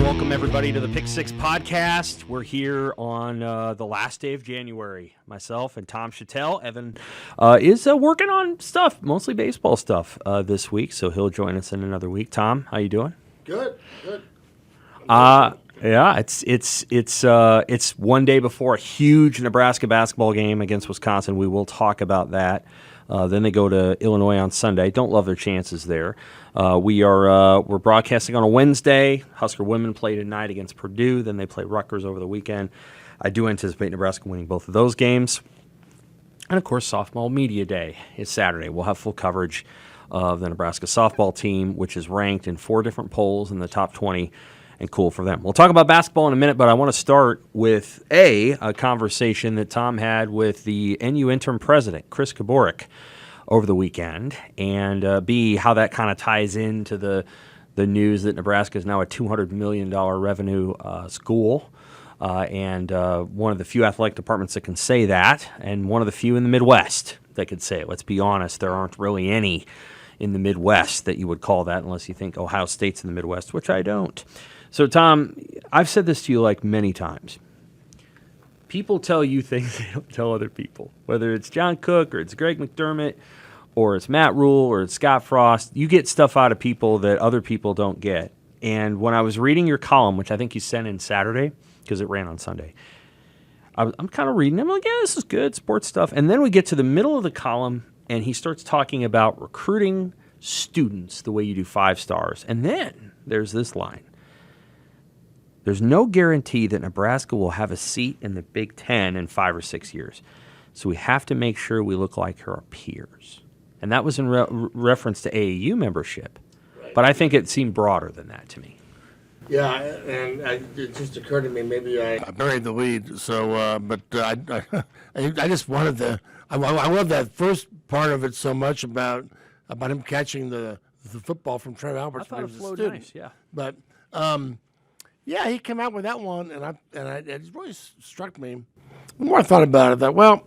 Welcome, everybody, to the Pick Six podcast. We're here on the last day of January. Myself and Tom Shatel. Evan is working on stuff, mostly baseball stuff, this week, so he'll join us in another week. Tom, how you doing? Good. Yeah, it's one day before a huge Nebraska basketball game against Wisconsin. We will talk about that. Then they go to Illinois on Sunday. Don't love their chances there. We're broadcasting on a Wednesday. Husker women play tonight against Purdue. Then they play Rutgers over the weekend. I do anticipate Nebraska winning both of those games. And, of course, Softball Media Day is Saturday. We'll have full coverage of the Nebraska Softball team, which is ranked in 4 different polls in the top 20. And cool for them. We'll talk about basketball in a minute, but I want to start with a conversation that Tom had with the NU interim president, Chris Kabourek, over the weekend, and B, how that kind of ties into the news that Nebraska is now a $200 million revenue school, and one of the few athletic departments that can say that, and one of the few in the Midwest that could say it. Let's be honest, there aren't really any in the Midwest that you would call that unless you think Ohio State's in the Midwest, which I don't. So, Tom, I've said this to you like many times. People tell you things they don't tell other people, whether it's John Cook or it's Greg McDermott or it's Matt Rule or it's Scott Frost. You get stuff out of people that other people don't get. And when I was reading your column, which I think you sent in Saturday because it ran on Sunday, I'm kind of reading it. I'm like, yeah, this is good, sports stuff. And then we get to the middle of the column, and he starts talking about recruiting students the way you do 5 stars. And then there's this line. There's no guarantee that Nebraska will have a seat in the Big Ten in 5 or 6 years. So we have to make sure we look like our peers. And that was in reference to AAU membership. Right. But I think it seemed broader than that to me. Yeah, and it just occurred to me, maybe I buried the lead. So, I just wanted I love that first part of it so much about him catching the football from Trev Alberts. I thought it flowed nice, yeah. But, yeah, he came out with that one, and it really struck me. The more I thought about it, that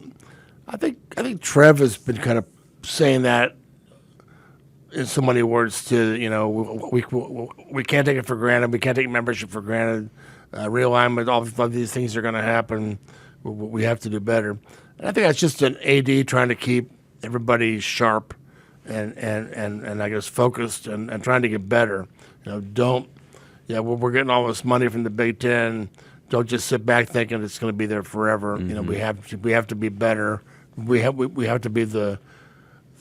I think Trev has been kind of saying that in so many words too. You know, we can't take it for granted. We can't take membership for granted. Realignment, all of these things are going to happen. We have to do better. And I think that's just an AD trying to keep everybody sharp and I guess focused and trying to get better. You know, we're getting all this money from the Big Ten. Don't just sit back thinking it's going to be there forever. Mm-hmm. You know, we have to be better. We have to be the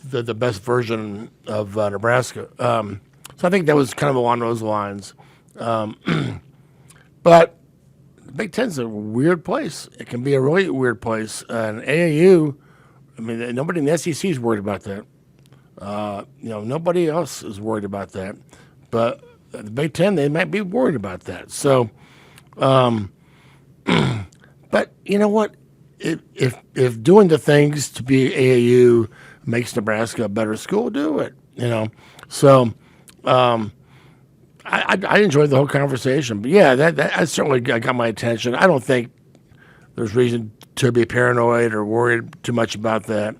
best version of Nebraska. So I think that was kind of along those lines. But the Big Ten's a weird place. It can be a really weird place. And AAU, I mean, nobody in the SEC is worried about that. Nobody else is worried about that. But the Big Ten, they might be worried about that. So, but you know what? If doing the things to be AAU makes Nebraska a better school, do it. You know, so I enjoyed the whole conversation. But yeah, that certainly got my attention. I don't think there's reason to be paranoid or worried too much about that.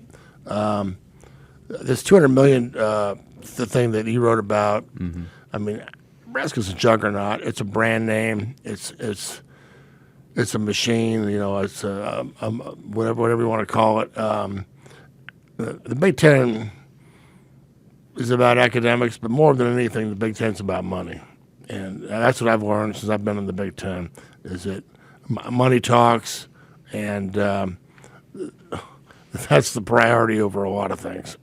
This $200 million, the thing that he wrote about. Mm-hmm. I mean, Nebraska's a juggernaut. It's a brand name. It's a machine. You know, it's whatever you want to call it. The Big Ten is about academics, but more than anything, the Big Ten's about money, and that's what I've learned since I've been in the Big Ten. Is that money talks, and that's the priority over a lot of things.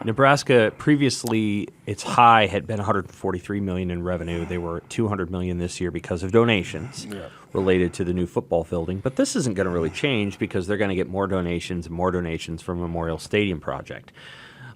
Nebraska previously, its high had been $143 million in revenue. They were at $200 million this year because of donations related to the new football building. But this isn't going to really change because they're going to get more donations from Memorial Stadium project.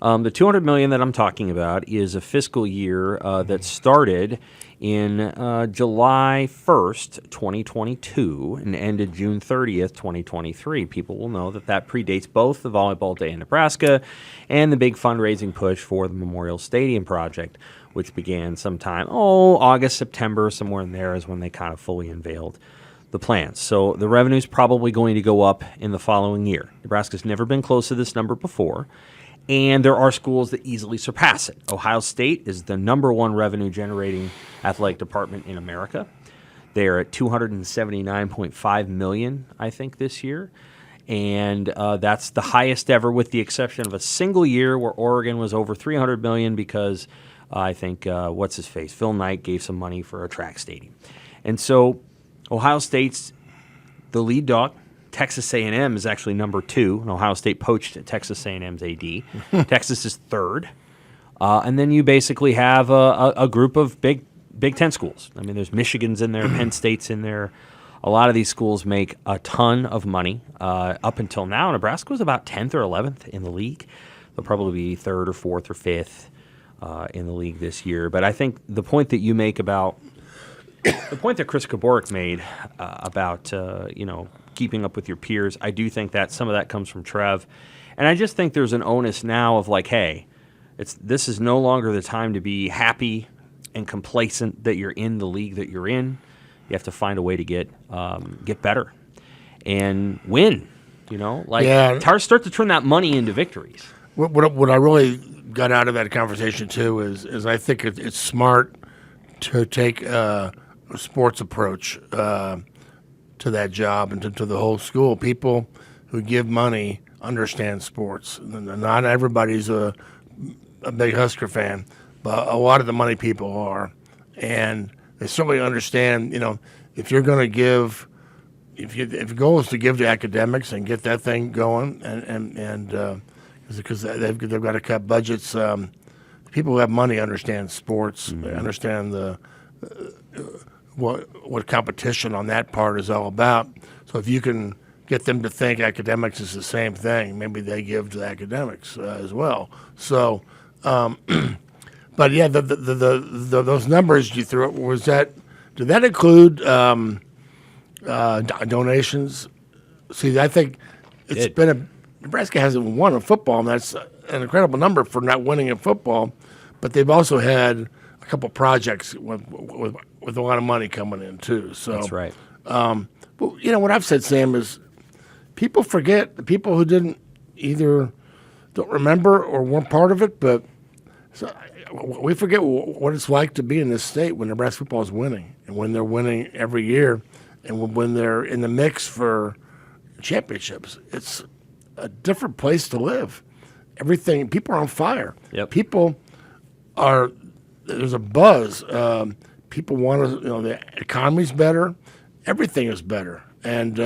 The $200 million that I'm talking about is a fiscal year that started in July 1st, 2022, and ended June 30th, 2023. People will know that predates both the Volleyball Day in Nebraska and the big fundraising push for the Memorial Stadium project, which began sometime, August, September, somewhere in there is when they kind of fully unveiled the plans. So the revenue is probably going to go up in the following year. Nebraska's never been close to this number before. And there are schools that easily surpass it. Ohio State is the number one revenue-generating athletic department in America. They are at $279.5 million, I think, this year. And that's the highest ever, with the exception of a single year where Oregon was over $300 million because I think, what's-his-face, Phil Knight gave some money for a track stadium. And so Ohio State's the lead dog. Texas A&M is actually number 2, and Ohio State poached at Texas A&M's AD. Texas is third. And then you basically have a group of Big Ten schools. I mean, there's Michigan's in there, Penn State's in there. A lot of these schools make a ton of money. Up until now, Nebraska was about 10th or 11th in the league. They'll probably be 3rd or 4th or 5th in the league this year. But I think the point that you make about the point that Chris Kabourek made about keeping up with your peers, I do think that some of that comes from Trev. And I just think there's an onus now of like, hey, this is no longer the time to be happy and complacent that you're in the league that you're in. You have to find a way to get better and win. Start to turn that money into victories. What I really got out of that conversation too is I think it's smart to take a sports approach to that job and to the whole school. People who give money understand sports. Not everybody's a big Husker fan, but a lot of the money people are, and they certainly understand. If you're going to give, if your goal is to give to academics and get that thing going, and because they've got to cut budgets. People who have money understand sports. They understand what competition on that part is all about. So if you can get them to think academics is the same thing, maybe they give to academics as well. So, but yeah, those numbers you threw, did that include donations? See, I think Nebraska hasn't won in football, and that's an incredible number for not winning in football. But they've also had a couple projects with a lot of money coming in too. So that's right. But what I've said, Sam, is people forget, the people who didn't either don't remember or weren't part of it, but we forget what it's like to be in this state when Nebraska football is winning, and when they're winning every year, and when they're in the mix for championships. It's a different place to live. People are on fire. Yep. There's a buzz. People want to, the economy's better. Everything is better. And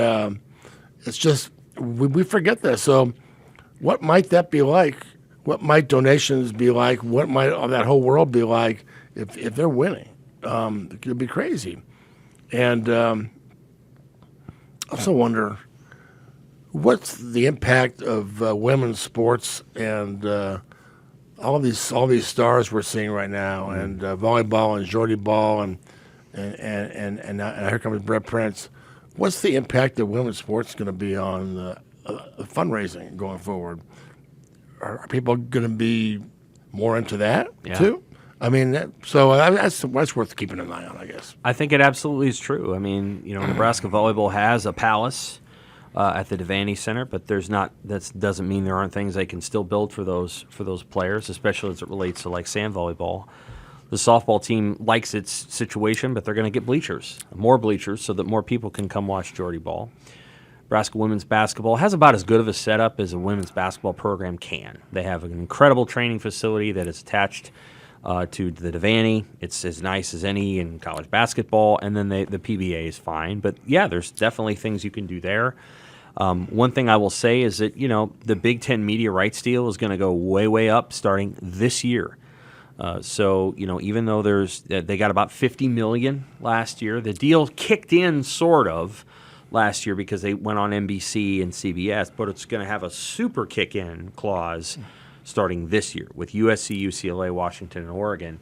it's just, we forget that. So what might that be like? What might donations be like? What might that whole world be like if they're winning? It could be crazy. And I also wonder, what's the impact of women's sports and all these stars we're seeing right now, and volleyball and Jordy Ball and here comes Brett Prince. What's the impact of women's sports going to be on fundraising going forward? Are people going to be more into that too? I mean, that's worth keeping an eye on, I guess. I think it absolutely is true. I mean, Nebraska volleyball has a palace at the Devaney Center, but that doesn't mean there aren't things they can still build for those players, especially as it relates to like sand volleyball. The softball team likes its situation, but they're going to get more bleachers, so that more people can come watch Jordy Ball. Nebraska women's basketball has about as good of a setup as a women's basketball program can. They have an incredible training facility that is attached to the Devaney. It's as nice as any in college basketball, and then the PBA is fine. But yeah, there's definitely things you can do there. One thing I will say is that the Big Ten media rights deal is going to go way, way up starting this year. So even though they got about $50 million last year, the deal kicked in sort of last year because they went on NBC and CBS, but it's going to have a super kick-in clause starting this year with USC, UCLA, Washington, and Oregon,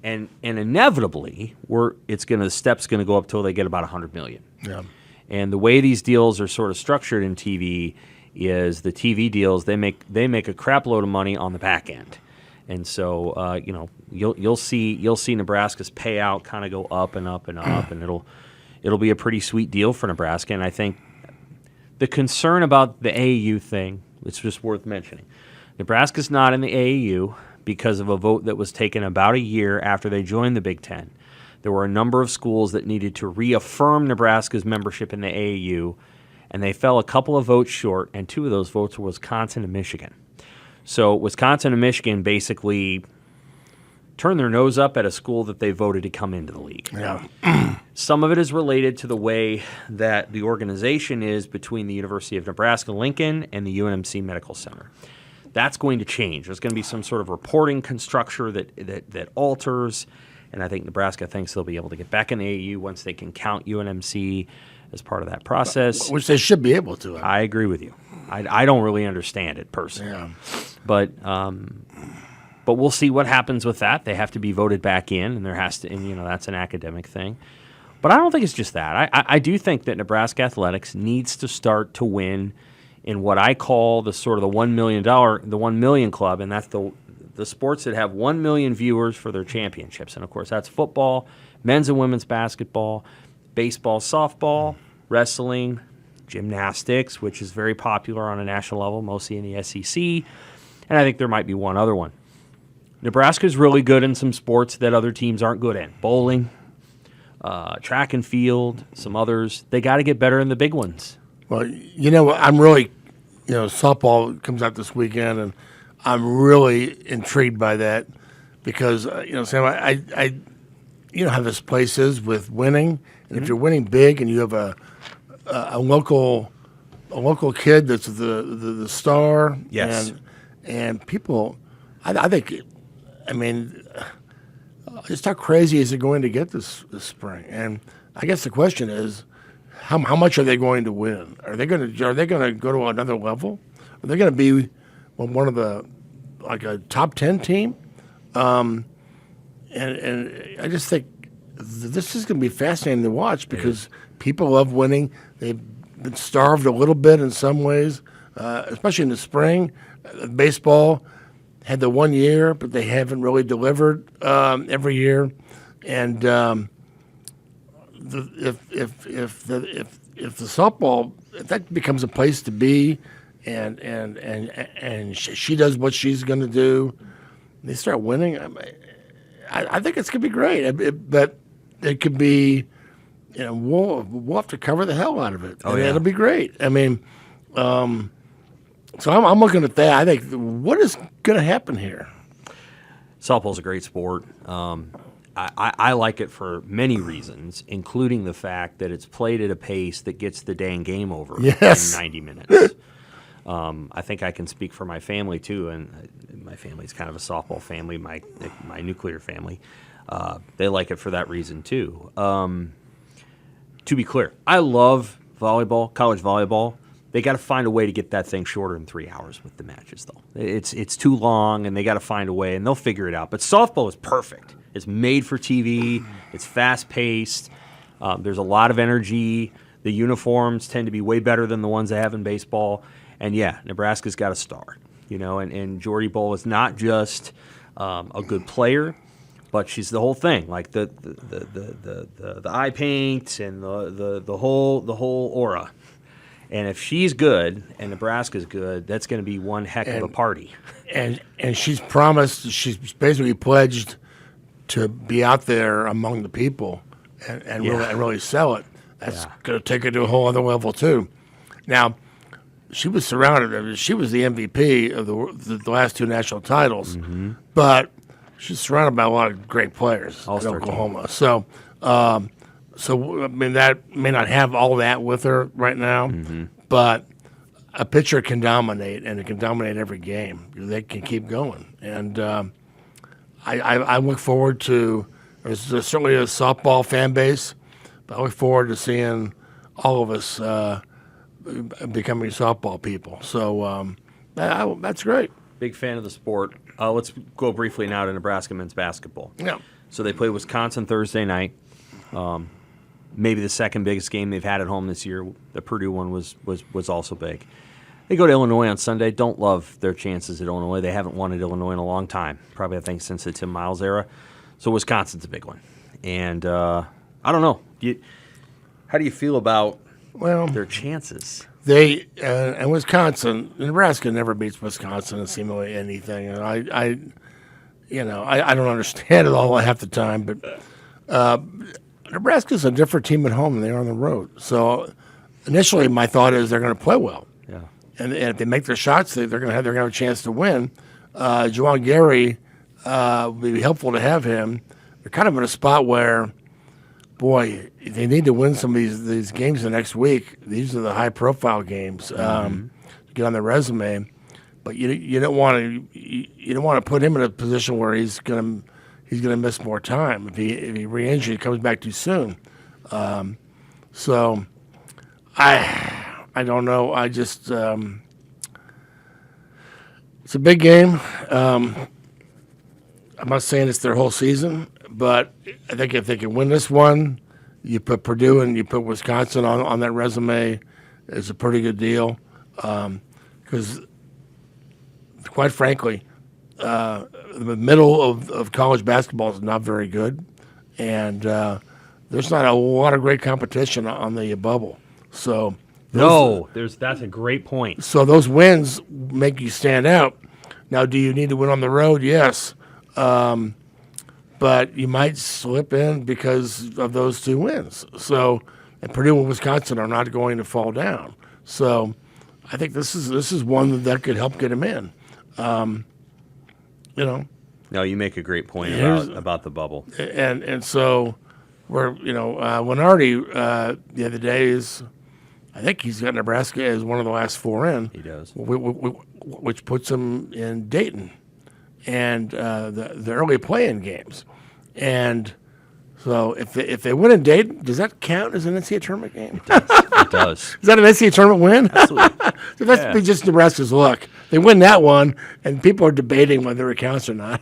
and inevitably the step's going to go up till they get about $100 million. Yeah. And the way these deals are sort of structured in TV is the TV deals they make a crap load of money on the back end, and so you'll see Nebraska's payout kind of go up and up and up, and it'll be a pretty sweet deal for Nebraska. And I think the concern about the AAU thing, it's just worth mentioning. Nebraska's not in the AAU because of a vote that was taken about a year after they joined the Big Ten. There were a number of schools that needed to reaffirm Nebraska's membership in the AAU, and they fell a couple of votes short, and 2 of those votes were Wisconsin and Michigan. So Wisconsin and Michigan basically turned their nose up at a school that they voted to come into the league. Yeah. Some of it is related to the way that the organization is between the University of Nebraska-Lincoln and the UNMC Medical Center. That's going to change. There's going to be some sort of reporting structure that alters, and I think Nebraska thinks they'll be able to get back in the AAU once they can count UNMC as part of that process. Which they should be able to. I agree with you. I don't really understand it personally. Yeah. But we'll see what happens with that. They have to be voted back in, and there has to, and that's an academic thing. But I don't think it's just that. I do think that Nebraska athletics needs to start to win in what I call the sort of the $1 million club, and that's the sports that have 1 million viewers for their championships. And of course, that's football, men's and women's basketball, baseball, softball, wrestling, gymnastics, which is very popular on a national level, mostly in the SEC. And I think there might be one other one. Nebraska's really good in some sports that other teams aren't good in. Bowling, track and field, some others. They got to get better in the big ones. Well, I'm really, softball comes out this weekend, and I'm really intrigued by that because, Sam, I how this place is with winning, and if you're winning big and you have a local kid that's the star, yes, and people, I think, just how crazy is it going to get this spring? And I guess the question is, how much are they going to win? Are they going to go to another level? Are they going to be one of the a top 10 team? And I just think this is going to be fascinating to watch because people love winning. They've been starved a little bit in some ways, especially in the spring. Baseball had the 1 year, but they haven't really delivered every year. And if the softball, if that becomes a place to be, and she does what she's going to do, they start winning. I think it's going to be great. But it could be, we'll have to cover the hell out of it. Oh, yeah. It'll be great. So I'm looking at that. I think, what is going to happen here? Softball's a great sport. I like it for many reasons, including the fact that it's played at a pace that gets the dang game over in 90 minutes. I think I can speak for my family, too, and my family's kind of a softball family, my nuclear family. They like it for that reason, too. To be clear, I love volleyball, college volleyball. They got to find a way to get that thing shorter than 3 hours with the matches, though. It's too long, and they got to find a way, and they'll figure it out. But softball is perfect. It's made for TV. It's fast-paced. There's a lot of energy. The uniforms tend to be way better than the ones they have in baseball. And, yeah, Nebraska's got a star. And Jordy Bowl is not just a good player, but she's the whole thing, like the eye paint and the whole aura. And if she's good and Nebraska's good, that's going to be one heck of a party. And she's basically pledged to be out there among the people and really sell it. That's going to take her to a whole other level too. Now, she was surrounded. She was the MVP of the last 2 national titles, but she's surrounded by a lot of great players at Oklahoma. So, that may not have all that with her right now, but a pitcher can dominate, and it can dominate every game. They can keep going, and I look forward to. There's certainly a softball fan base, but I look forward to seeing all of us becoming softball people. So that's great. Big fan of the sport. Let's go briefly now to Nebraska men's basketball. Yeah. So they play Wisconsin Thursday night. Maybe the second biggest game they've had at home this year. The Purdue one was also big. They go to Illinois on Sunday. Don't love their chances at Illinois. They haven't won at Illinois in a long time. Probably, I think, since the Tim Miles era. So Wisconsin's a big one. And I don't know. How do you feel about their chances? They and Wisconsin, Nebraska never beats Wisconsin in seemingly anything. And I don't understand it all half the time, but Nebraska's a different team at home than they are on the road. So initially, my thought is they're going to play well. Yeah. And if they make their shots, they're going to have a chance to win. Juwan Gary would be helpful to have him. They're kind of in a spot where, boy, they need to win some of these games the next week. These are the high-profile games to get on their resume. But you don't want to put him in a position where he's gonna miss more time if he re-injured, he comes back too soon. So I don't know. I just it's a big game. I'm not saying it's their whole season, but I think if they can win this one, you put Purdue and you put Wisconsin on that resume, it's a pretty good deal. Because, quite frankly, the middle of college basketball is not very good, and there's not a lot of great competition on the bubble. So that's a great point. So those wins make you stand out. Now, do you need to win on the road? Yes. But you might slip in because of those two wins. So, and Purdue and Wisconsin are not going to fall down. So, I think this is one that could help get them in. No, you make a great point about the bubble. And so, Winardi the other day I think he's got Nebraska as one of the last four in. He does, which puts him in Dayton and the early play-in games. And so if they win in Dayton, does that count as an NCAA tournament game? It does. Is that an NCAA tournament win? Absolutely. So that's just Nebraska's luck. They win that one, and people are debating whether it counts or not.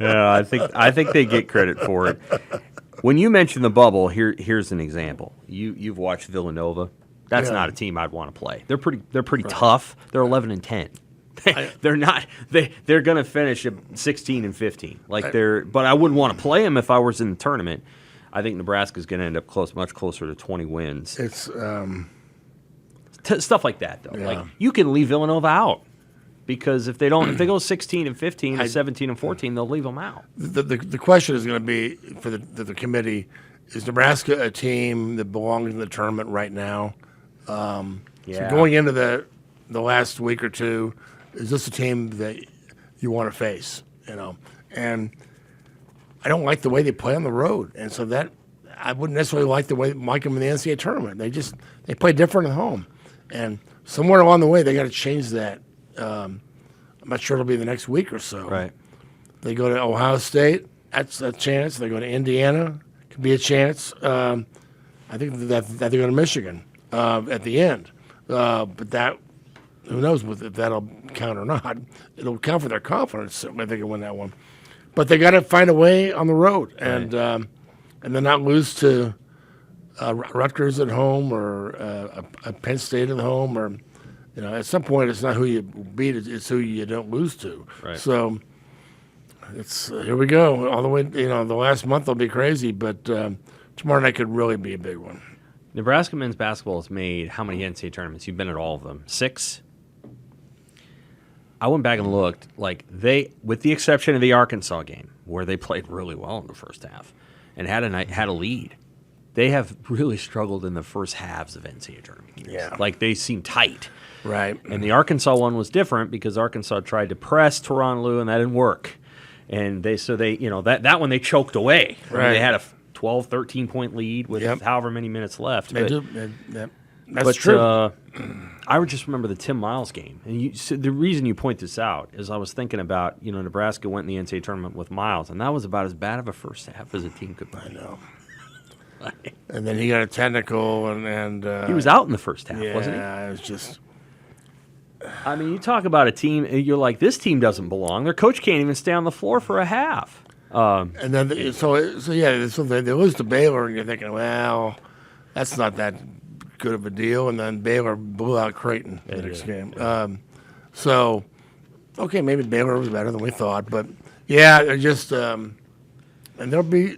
Yeah, I think they get credit for it. When you mention the bubble, here's an example. You've watched Villanova. That's not a team I'd want to play. They're pretty tough. They're 11-10. They're not. They're going to finish at 16-15. But I wouldn't want to play them if I was in the tournament. I think Nebraska's going to end up much closer to 20 wins. It's stuff like that though. Yeah. Like you can leave Villanova out because if they go 16-15 or 17-14, they'll leave them out. The question is going to be for the committee: is Nebraska a team that belongs in the tournament right now? So going into the last week or two, is this a team that you want to face? And I don't like the way they play on the road, and so that I wouldn't necessarily like them in the NCAA tournament. They play different at home, and somewhere along the way they got to change that. I'm not sure it'll be the next week or so. Right. They go to Ohio State, that's a chance. They go to Indiana, could be a chance. I think that they go to Michigan at the end, but that. Who knows if that'll count or not? It'll count for their confidence if they can win that one. But they got to find a way on the road and then not lose to Rutgers at home or a Penn State at home or at some point it's not who you beat, it's who you don't lose to. Right. So it's here we go all the way. The last month will be crazy, but tomorrow night could really be a big one. Nebraska men's basketball has made how many NCAA tournaments? You've been at all of them. 6. I went back and looked. With the exception of the Arkansas game, where they played really well in the first half and had a lead, they have really struggled in the first halves of NCAA tournament games. Yeah. They seem tight. Right. And the Arkansas one was different because Arkansas tried to press Teron Lue, and that didn't work. And that one they choked away. Right. I mean, they had a 12, 13-point lead with however many minutes left. That's true. I would just remember the Tim Miles game. And the reason you point this out is I was thinking about, Nebraska went in the NCAA tournament with Miles, and that was about as bad of a first half as a team could play. I know. And then he got a technical, and he was out in the first half, wasn't he? Yeah, it was just. I mean, you talk about a team, you're like, this team doesn't belong. Their coach can't even stay on the floor for a half. And then, so they lose to Baylor, and you're thinking, well, that's not that good of a deal. And then Baylor blew out Creighton the next game. So, okay, maybe Baylor was better than we thought, but yeah, they're just, and there'll be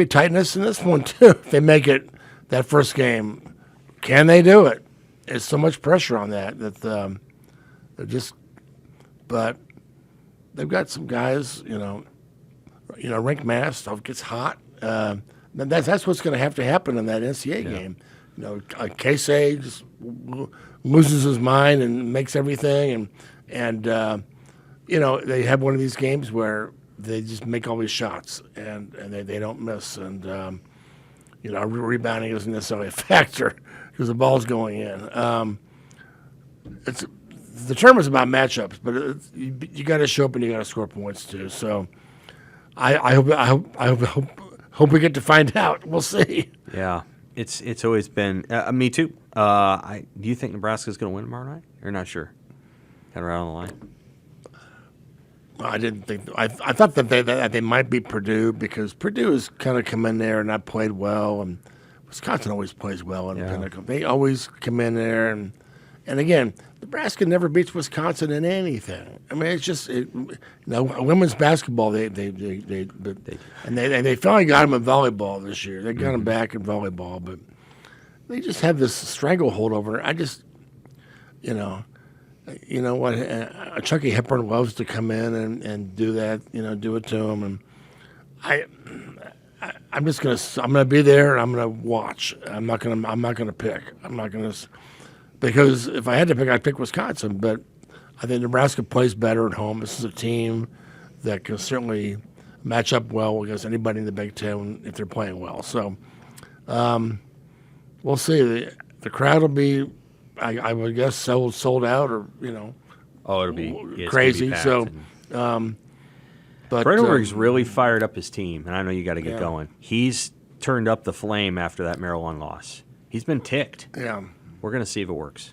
tightness in this one too. If they make it that first game, can they do it? there's so much pressure on that they're just. But they've got some guys, rink mass stuff gets hot. That's what's going to happen in that NCAA game. Casey just loses his mind and makes everything, and they have one of these games where they just make all these shots and they don't miss, and rebounding isn't necessarily a factor because the ball's going in. The term is about matchups, but you got to show up and you got to score points too. So I hope we get to find out. We'll see. Yeah, it's always been me too. Do you think Nebraska's going to win tomorrow night? You're not sure. Kind of right on the line. I didn't think. I thought that they might be Purdue because Purdue has kind of come in there and not played well, and Wisconsin always plays well. And they always come in there and again, Nebraska never beats Wisconsin in anything. I mean, it's just women's basketball. They finally got them in volleyball this year. They got them back in volleyball, but they just have this stranglehold over it. I just, what? Chucky Hepburn loves to come in and do that. Do it to him, and I'm gonna be there and I'm gonna watch. I'm not gonna pick. Because if I had to pick, I'd pick Wisconsin. But I think Nebraska plays better at home. This is a team that can certainly match up well against anybody in the Big Ten if they're playing well. So we'll see. The crowd will be, I would guess, sold out or, it'll be crazy. It's so, but Brenneberg's really fired up his team, and I know you got to get going. He's turned up the flame after that Maryland loss. He's been ticked. Yeah. We're going to see if it works.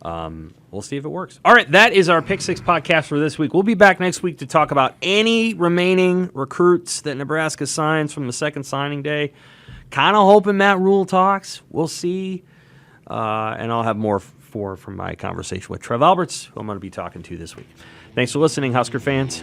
We'll see if it works. All right, that is our Pick 6 podcast for this week. We'll be back next week to talk about any remaining recruits that Nebraska signs from the second signing day. Kind of hoping Matt Rule talks. We'll see. And I'll have more from my conversation with Trev Alberts, who I'm going to be talking to this week. Thanks for listening, Husker fans.